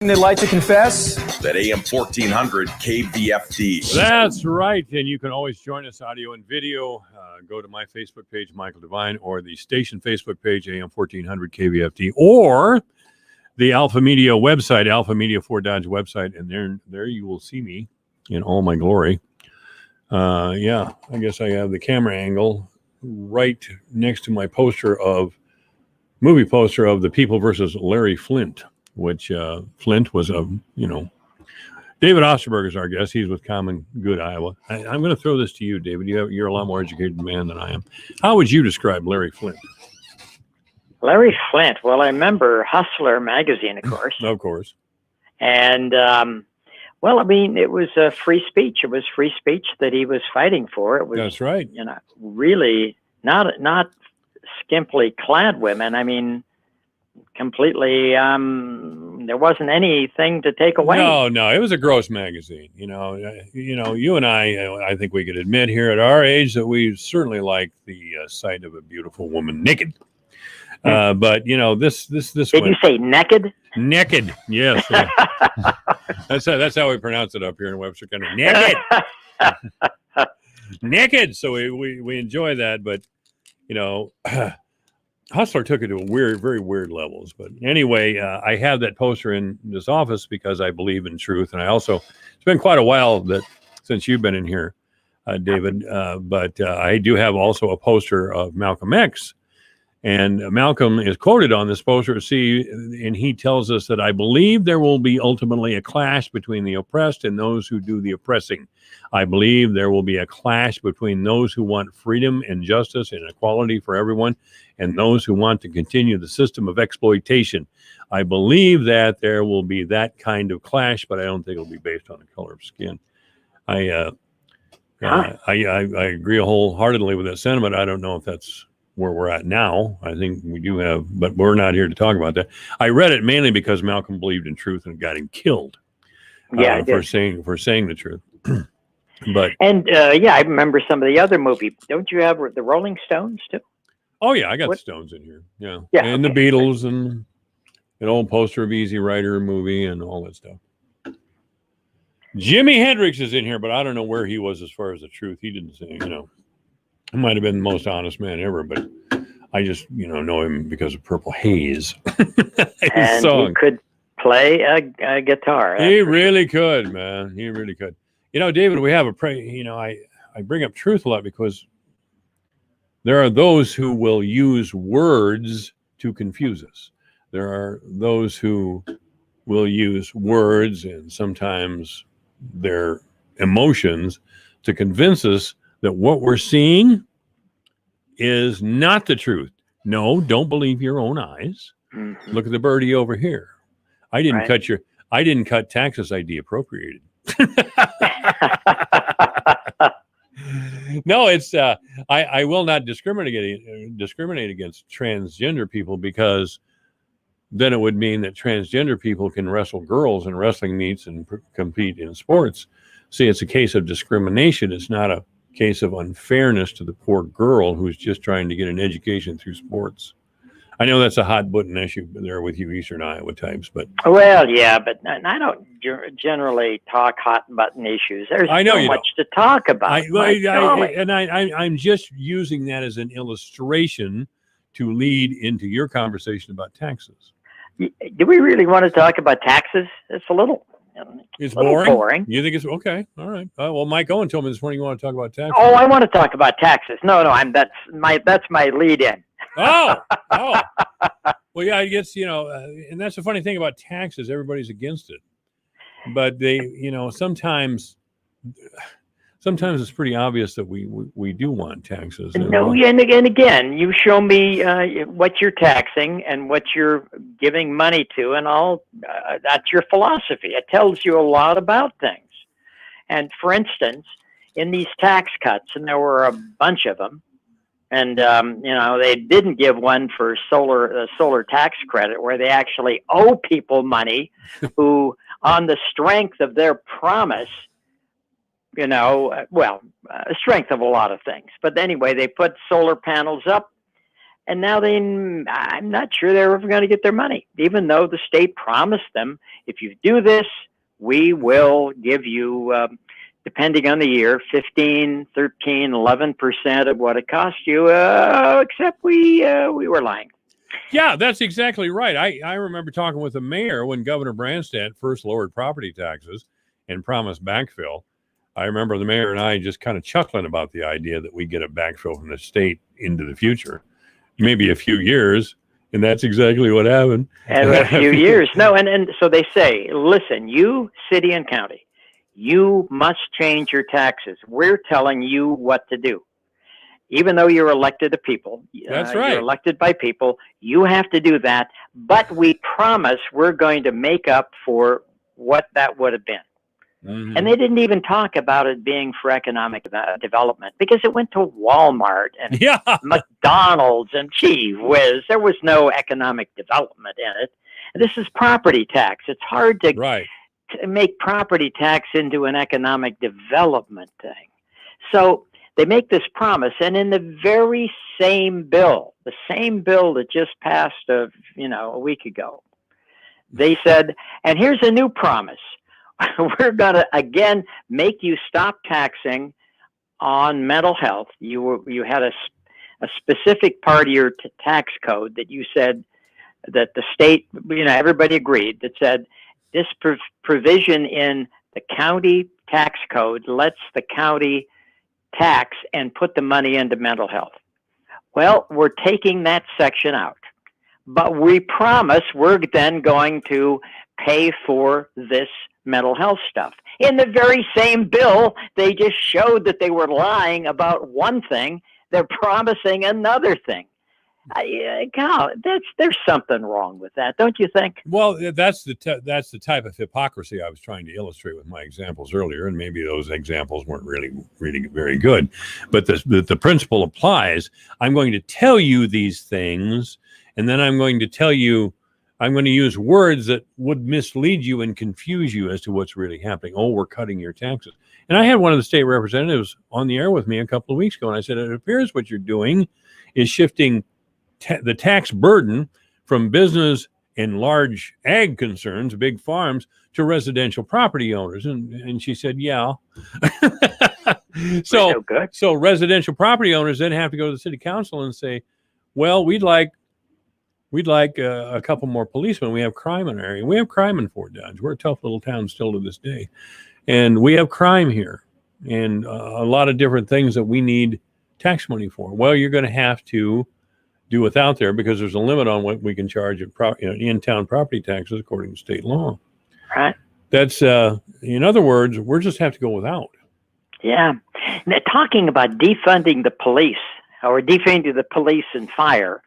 They'd like to confess that AM 1400 KVFD. That's right. And you can always join us audio and video. Go to my Facebook page, Michael Devine, or the station Facebook page, AM 1400 KVFD, or the Alpha Media website, Alpha Media 4 Dodge website. And there you will see me in all my glory. I guess I have the camera angle right next to my movie poster of The People versus Larry Flynt, which Flint was David Osterberg is our guest. He's with Common Good Iowa. I'm going to throw this to you, David. You're a lot more educated man than I am. How would you describe Larry Flynt? Larry Flynt. Well, I remember Hustler magazine, of course. Of course. And, it was free speech. It was free speech that he was fighting for. It was, that's right. Really not skimpily clad women. Completely, there wasn't anything to take away. No, it was a gross magazine. You and I think we could admit here at our age that we certainly like the sight of a beautiful woman naked. But this. Did you say naked? Naked, yes. That's how we pronounce it up here in Webster County. Naked, naked. So we enjoy that, but Hustler took it to very weird levels. But anyway, I have that poster in this office because I believe in truth. And it's been quite a while since you've been in here, David. But I do have also a poster of Malcolm X. And Malcolm is quoted on this poster, and he tells us that I believe there will be ultimately a clash between the oppressed and those who do the oppressing. I believe there will be a clash between those who want freedom and justice and equality for everyone and those who want to continue the system of exploitation. I believe that there will be that kind of clash, but I don't think it'll be based on the color of skin. I agree wholeheartedly with that sentiment. I don't know if that's where we're at now. I think we do have, but we're not here to talk about that. I read it mainly because Malcolm believed in truth and got him killed for saying the truth. I remember some of the other movie. Don't you have the Rolling Stones too? Oh yeah, I got the Stones in here. Yeah, and the Beatles and an old poster of Easy Rider movie and all that stuff. Jimi Hendrix is in here, but I don't know where he was as far as the truth. He didn't say, He might have been the most honest man ever, but I just, know him because of Purple Haze. And he could play a guitar. He really could, man. He really could. David, we have I bring up truth a lot because there are those who will use words to confuse us. There are those who will use words and sometimes their emotions to convince us that what we're seeing is not the truth. No, don't believe your own eyes. Mm-hmm. Look at the birdie over here. I didn't cut taxes I deappropriated. No, it's I will not discriminate against transgender people because then it would mean that transgender people can wrestle girls in wrestling meets and compete in sports. See, it's a case of discrimination. It's not a case of unfairness to the poor girl who's just trying to get an education through sports. I know that's a hot button issue there with you Eastern Iowa types, but well, yeah, but I don't generally talk hot button issues. There's so much to talk about. I'm just using that as an illustration to lead into your conversation about taxes. Do we really want to talk about taxes? It's a little. It's boring. You think it's okay? All right. Well, Mike Owen told me this morning you want to talk about taxes. Oh, I want to talk about taxes. No, that's my lead in. Oh. Well, yeah, I guess and that's the funny thing about taxes. Everybody's against it, but they, sometimes it's pretty obvious that we do want taxes. No, and again, you show me what you're taxing and what you're giving money to, and all. That's your philosophy. It tells you a lot about things. And for instance, in these tax cuts, and there were a bunch of them, and they didn't give one for solar tax credit, where they actually owe people money who, on the strength of their promise. Strength of a lot of things. But anyway, they put solar panels up And now I'm not sure they're ever going to get their money, even though the state promised them, if you do this, we will give you, depending on the year, 15, 13, 11% of what it cost you, except we were lying. Yeah, that's exactly right. I remember talking with the mayor when Governor Branstad first lowered property taxes and promised backfill. I remember the mayor and I just kind of chuckling about the idea that we get a backfill from the state into the future, maybe a few years, and that's exactly what happened. And a few years. No, and so they say, listen, you, city and county, you must change your taxes. We're telling you what to do. Even though you're elected to people, that's right. You're elected by people, you have to do that. But we promise we're going to make up for what that would have been. Mm-hmm. And they didn't even talk about it being for economic development because it went to Walmart and McDonald's and gee whiz, there was no economic development in it. And this is property tax. It's hard to make property tax into an economic development thing. So they make this promise, and in the very same bill, the same bill that just passed a week ago, they said, and here's a new promise. We're going to, again, make you stop taxing on mental health. You had a specific part of your tax code that you said that the state, everybody agreed, that said this provision in the county tax code lets the county tax and put the money into mental health. Well, we're taking that section out, but we promise we're then going to pay for this mental health stuff. In the very same bill, they just showed that they were lying about one thing. They're promising another thing. There's something wrong with that, don't you think? Well, that's the type of hypocrisy I was trying to illustrate with my examples earlier, and maybe those examples weren't really very good. But the principle applies. I'm going to tell you these things, and then I'm going to use words that would mislead you and confuse you as to what's really happening. Oh, we're cutting your taxes. And I had one of the state representatives on the air with me a couple of weeks ago, and I said, it appears what you're doing is shifting the tax burden from business and large ag concerns, big farms, to residential property owners. And she said, yeah. So residential property owners then have to go to the city council and say, well, we'd like a couple more policemen. We have crime in our area. We have crime in Fort Dodge. We're a tough little town still to this day. And we have crime here and a lot of different things that we need tax money for. Well, you're going to have to do without there because there's a limit on what we can charge at in-town property taxes according to state law. Right. That's, in other words, we'll just have to go without. Yeah. Now, talking about defunding the police or defunding the police and fire,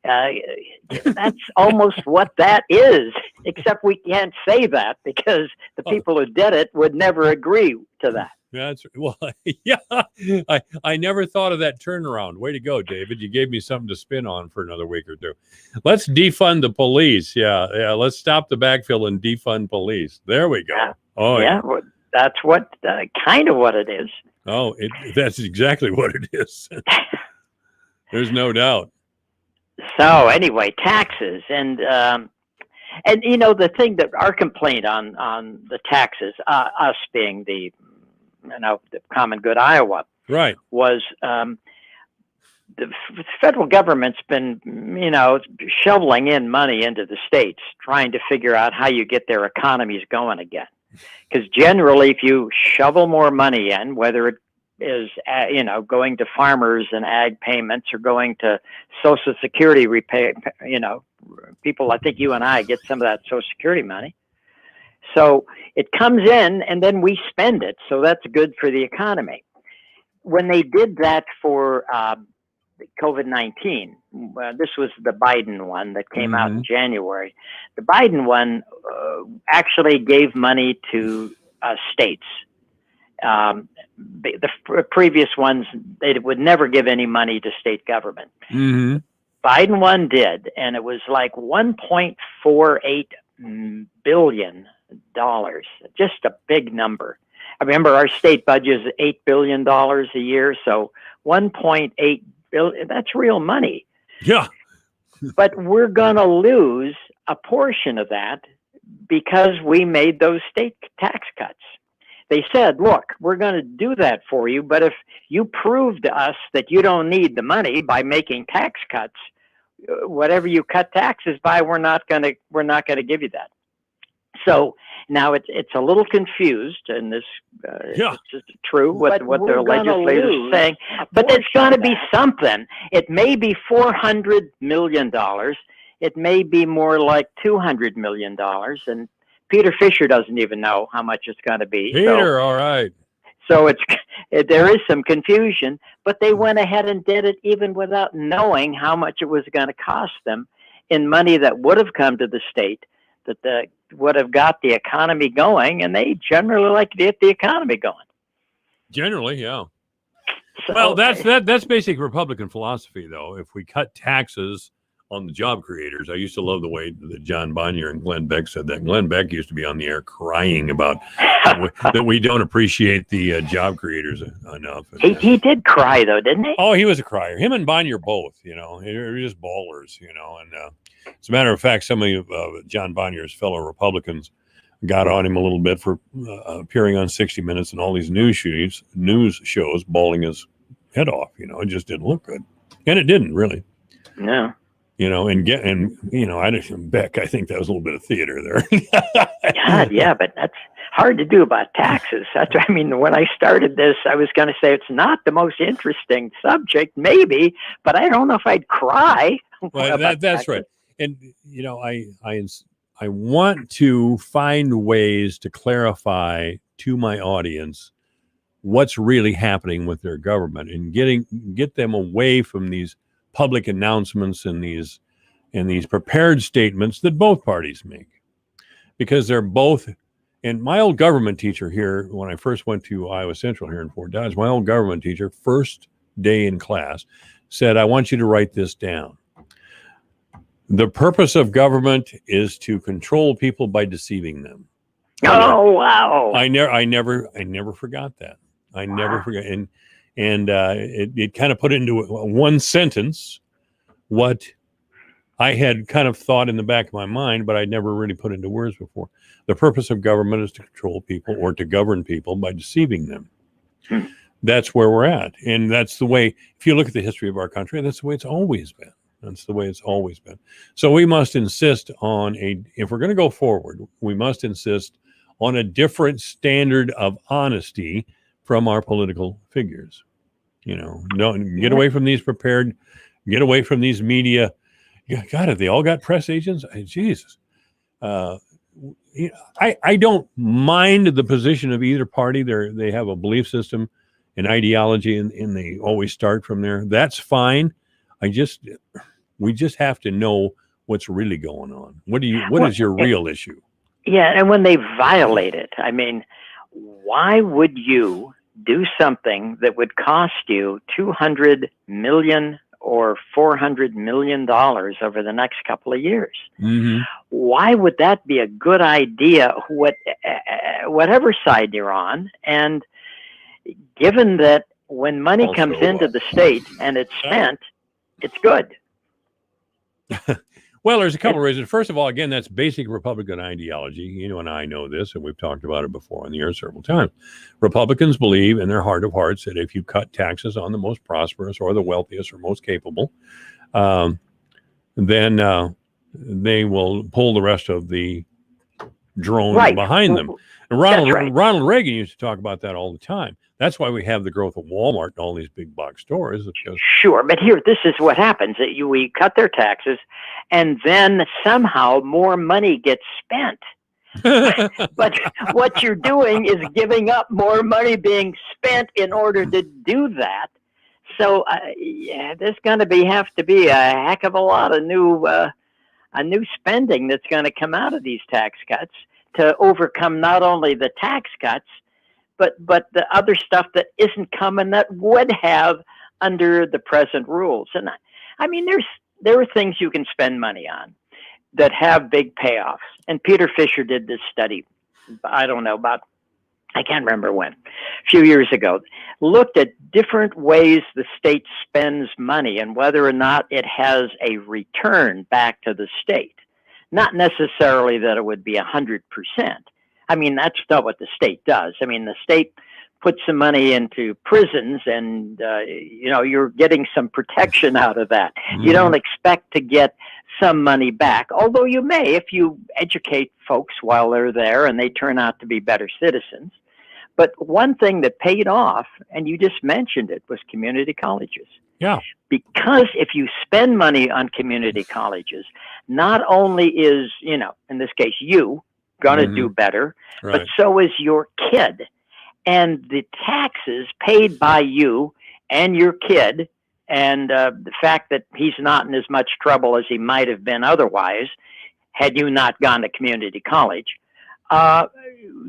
that's almost what that is, except we can't say that because the people who did it would never agree to that. I never thought of that turnaround. Way to go, David. You gave me something to spin on for another week or two. Let's defund the police. Yeah. Let's stop the backfill and defund police. There we go. Well, that's what kind of what it is. Oh, that's exactly what it is. There's no doubt. So anyway, taxes and the thing that our complaint on the taxes, us being the common good Iowa, right, was the federal government's been shoveling in money into the states, trying to figure out how you get their economies going again. Because generally, if you shovel more money in, whether it is going to farmers and ag payments or going to Social Security repay, people, I think you and I get some of that Social Security money. So it comes in and then we spend it. So that's good for the economy. When they did that for COVID-19, this was the Biden one that came out in January. The Biden one actually gave money to states. The previous ones, they would never give any money to state government. Mm-hmm. Biden one did, and it was like $1.48 billion. Just a big number. I remember our state budget is $8 billion a year, so $1.8 billion, that's real money. Yeah. But we're going to lose a portion of that because we made those state tax cuts. They said, look, we're going to do that for you, but if you prove to us that you don't need the money by making tax cuts, whatever you cut taxes by, we're not going to give you that. So now it's a little confused, and this is true what the legislators are saying, but it's going to be something. It may be $400 million. It may be more like $200 million, and Peter Fisher doesn't even know how much it's going to be. Peter, all right. So there is some confusion, but they went ahead and did it even without knowing how much it was going to cost them in money that would have come to the state, that would have got the economy going, and they generally like to get the economy going. Generally, yeah. So, well, that's basic Republican philosophy, though. If we cut taxes on the job creators, I used to love the way that John Bonnier and Glenn Beck said that. Glenn Beck used to be on the air crying about that we don't appreciate the job creators enough. He did cry, though, didn't he? Oh, he was a crier. Him and Bonnier both, they're just ballers, and as a matter of fact, some of John Bonnier's fellow Republicans got on him a little bit for appearing on 60 Minutes and all these news shows, bawling his head off. It just didn't look good, and it didn't really. No. Beck, I think that was a little bit of theater there. God, yeah, but that's hard to do about taxes. When I started this, I was going to say it's not the most interesting subject, maybe, but I don't know if I'd cry. Well, that's right. And, I want to find ways to clarify to my audience what's really happening with their government and get them away from these public announcements and these prepared statements that both parties make, because they're both. And my old government teacher here, when I first went to Iowa Central here in Fort Dodge, my old government teacher, first day in class, said, "I want you to write this down. The purpose of government is to control people by deceiving them." Oh, wow! I never forgot that. I never forgot, and it kind of put into one sentence what I had kind of thought in the back of my mind, but I'd never really put into words before. The purpose of government is to control people or to govern people by deceiving them. That's where we're at, and that's the way. If you look at the history of our country, that's the way it's always been. That's the way it's always been. So we must insist on if we're going to go forward, we must insist on a different standard of honesty from our political figures. Don't get away from these get away from these media. God, have they all got press agents? Jesus. I don't mind the position of either party. They have a belief system, an ideology, and they always start from there. That's fine. We just have to know what's really going on. What is your real issue? Yeah, and when they violate it, why would you do something that would cost you $200 million or $400 million over the next couple of years? Mm-hmm. Why would that be a good idea? Whatever side you're on, and given that when money comes into the state and it's spent, it's good. Well, there's a couple of reasons. First of all, again, that's basic Republican ideology. You and I know this, and we've talked about it before on the air several times. Republicans believe in their heart of hearts that if you cut taxes on the most prosperous or the wealthiest or most capable, then they will pull the rest of the drone behind them. And Ronald Reagan used to talk about that all the time. That's why we have the growth of Walmart and all these big box stores. Sure, but here, this is what happens. We cut their taxes, and then somehow more money gets spent. But what you're doing is giving up more money being spent in order to do that. So, there's going to have to be a heck of a lot of new spending that's going to come out of these tax cuts to overcome not only the tax cuts, but the other stuff that isn't coming that would have under the present rules. And there are things you can spend money on that have big payoffs. And Peter Fisher did this study, I don't know, about I can't remember when, a few years ago, looked at different ways the state spends money and whether or not it has a return back to the state. Not necessarily that it would be 100%. I mean, that's not what the state does. I mean, the state puts some money into prisons and, you're getting some protection out of that. You don't expect to get some money back, although you may if you educate folks while they're there and they turn out to be better citizens. But one thing that paid off, and you just mentioned it, was community colleges. Yeah. Because if you spend money on community colleges, not only is, in this case, you going to do better, Right. but so is your kid. And the taxes paid by you and your kid, and the fact that he's not in as much trouble as he might have been otherwise, had you not gone to community college,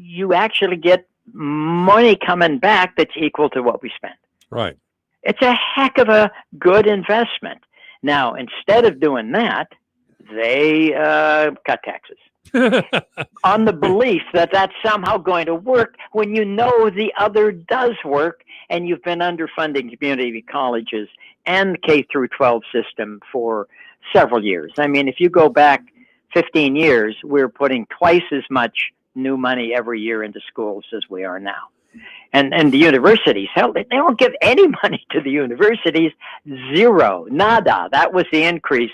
you actually get money coming back that's equal to what we spent. Right. It's a heck of a good investment. Now, instead of doing that, they cut taxes on the belief that that's somehow going to work when you know the other does work, and you've been underfunding community colleges and the K through 12 system for several years. I mean, if you go back 15 years, we're putting twice as much new money every year into schools as we are now. And the universities, hell, they don't give any money to the universities. Zero, nada. That was the increase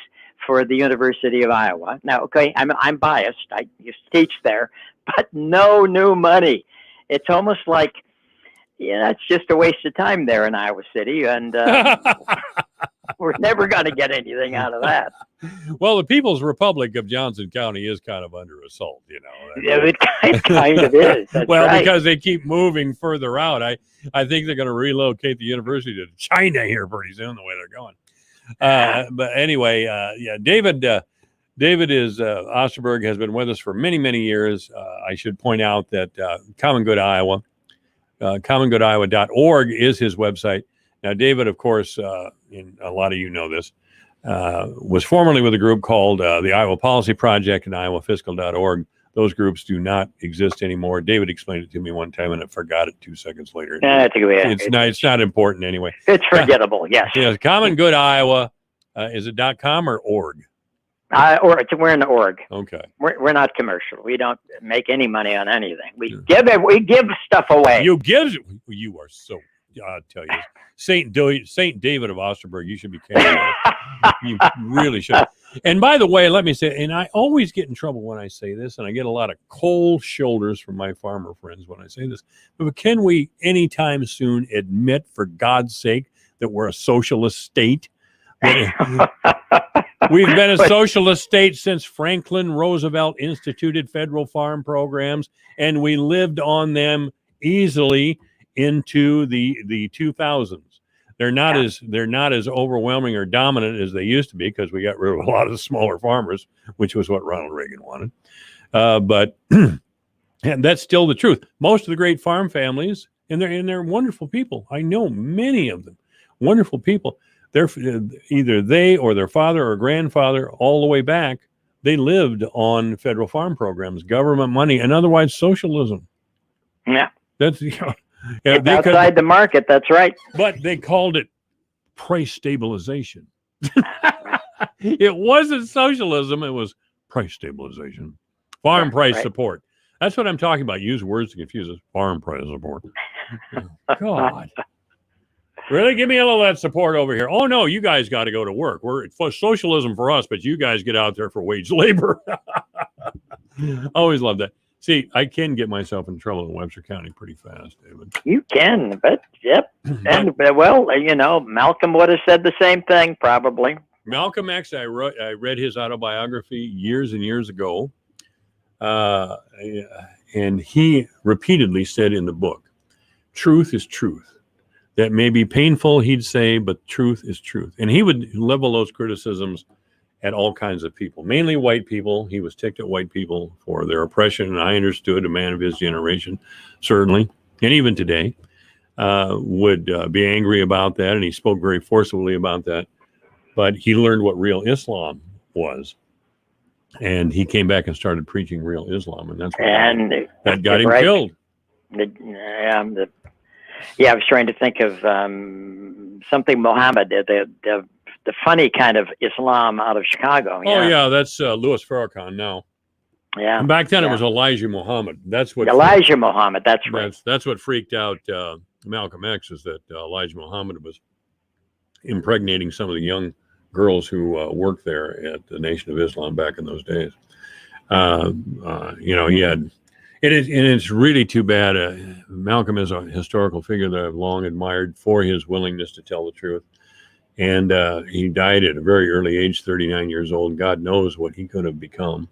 for the University of Iowa. Now, okay, I'm biased. I used to teach there, but no new money. It's almost like, it's just a waste of time there in Iowa City, and we're never going to get anything out of that. Well, the People's Republic of Johnson County is kind of under assault, Yeah, it kind of is. That's well, right. because they keep moving further out. I think they're going to relocate the university to China here pretty soon, the way they're going. But anyway, David is Osterberg has been with us for many, many years. I should point out that Common Good Iowa, commongoodiowa.org is his website. Now, David, of course, and a lot of you know this, was formerly with a group called the Iowa Policy Project and iowafiscal.org. Those groups do not exist anymore. David explained it to me one time, and I forgot it 2 seconds later. It's not important anyway. It's forgettable, yes. Yes, Common Good Iowa. Is it .com or org? We're in the org. Okay. We're not commercial. We don't make any money on anything. We give stuff away. You are so. I'll tell you, Saint David of Osterberg. You should be careful. You really should. And by the way, let me say, and I always get in trouble when I say this, and I get a lot of cold shoulders from my farmer friends when I say this. But can we anytime soon admit, for God's sake, that we're a socialist state? We've been a socialist state since Franklin Roosevelt instituted federal farm programs, and we lived on them easily into the 2000s. They're not as overwhelming or dominant as they used to be because we got rid of a lot of the smaller farmers, which was what Ronald Reagan wanted. But and that's still the truth. Most of the great farm families, and they're wonderful people. I know many of them, wonderful people. They're either they or their father or grandfather, all the way back, they lived on federal farm programs, government money, and otherwise socialism. Yeah, that's outside the market. That's right. But they called it price stabilization. It wasn't socialism; it was price stabilization, farm price support. That's what I'm talking about. Use words to confuse us. Farm price support. God. Really? Give me a little of that support over here. Oh, no, you guys got to go to work. We're socialism for us, but you guys get out there for wage labor. Always love that. See, I can get myself in trouble in Webster County pretty fast, David. You can, but yep. And well, Malcolm would have said the same thing, probably. Malcolm X, I read his autobiography years and years ago. And he repeatedly said in the book, truth is truth. That may be painful, he'd say, but truth is truth. And he would level those criticisms at all kinds of people, mainly white people. He was ticked at white people for their oppression, and I understood, a man of his generation, certainly, and even today, would be angry about that, and he spoke very forcibly about that. But he learned what real Islam was, and he came back and started preaching real Islam, and that's what that got him killed. I was trying to think of something Muhammad, the funny kind of Islam out of Chicago. Oh yeah, that's Louis Farrakhan now. Yeah. And back then yeah. it was Elijah Muhammad. That's what Elijah Muhammad. That's right. That's what freaked out Malcolm X, is that Elijah Muhammad was impregnating some of the young girls who worked there at the Nation of Islam back in those days. He had. It's really too bad. Malcolm is a historical figure that I've long admired for his willingness to tell the truth. And he died at a very early age, 39 years old. God knows what he could have become.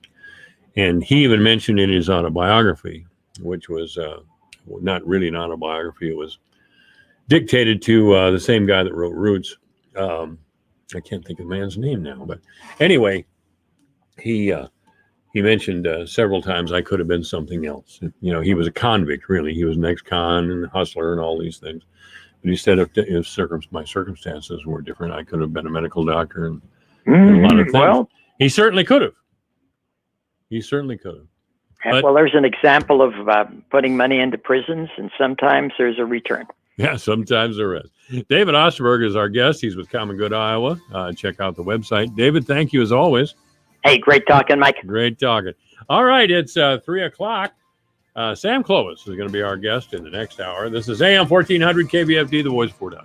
And he even mentioned in his autobiography, which was not really an autobiography, it was dictated to the same guy that wrote Roots. I can't think of the man's name now. But anyway, he mentioned several times I could have been something else. You know, he was a convict, really. He was an ex-con and hustler and all these things. But he said if my circumstances were different, I could have been a medical doctor and a lot of things. Well, he certainly could have. He certainly could have. But, well, there's an example of putting money into prisons, and sometimes there's a return. Yeah, sometimes there is. David Osterberg is our guest. He's with Common Good Iowa. Check out the website. David, thank you as always. Hey, great talking, Mike. Great talking. All right, it's 3 o'clock. Sam Clovis is going to be our guest in the next hour. This is AM 1400 KBFD, the voice of Fort Dodge.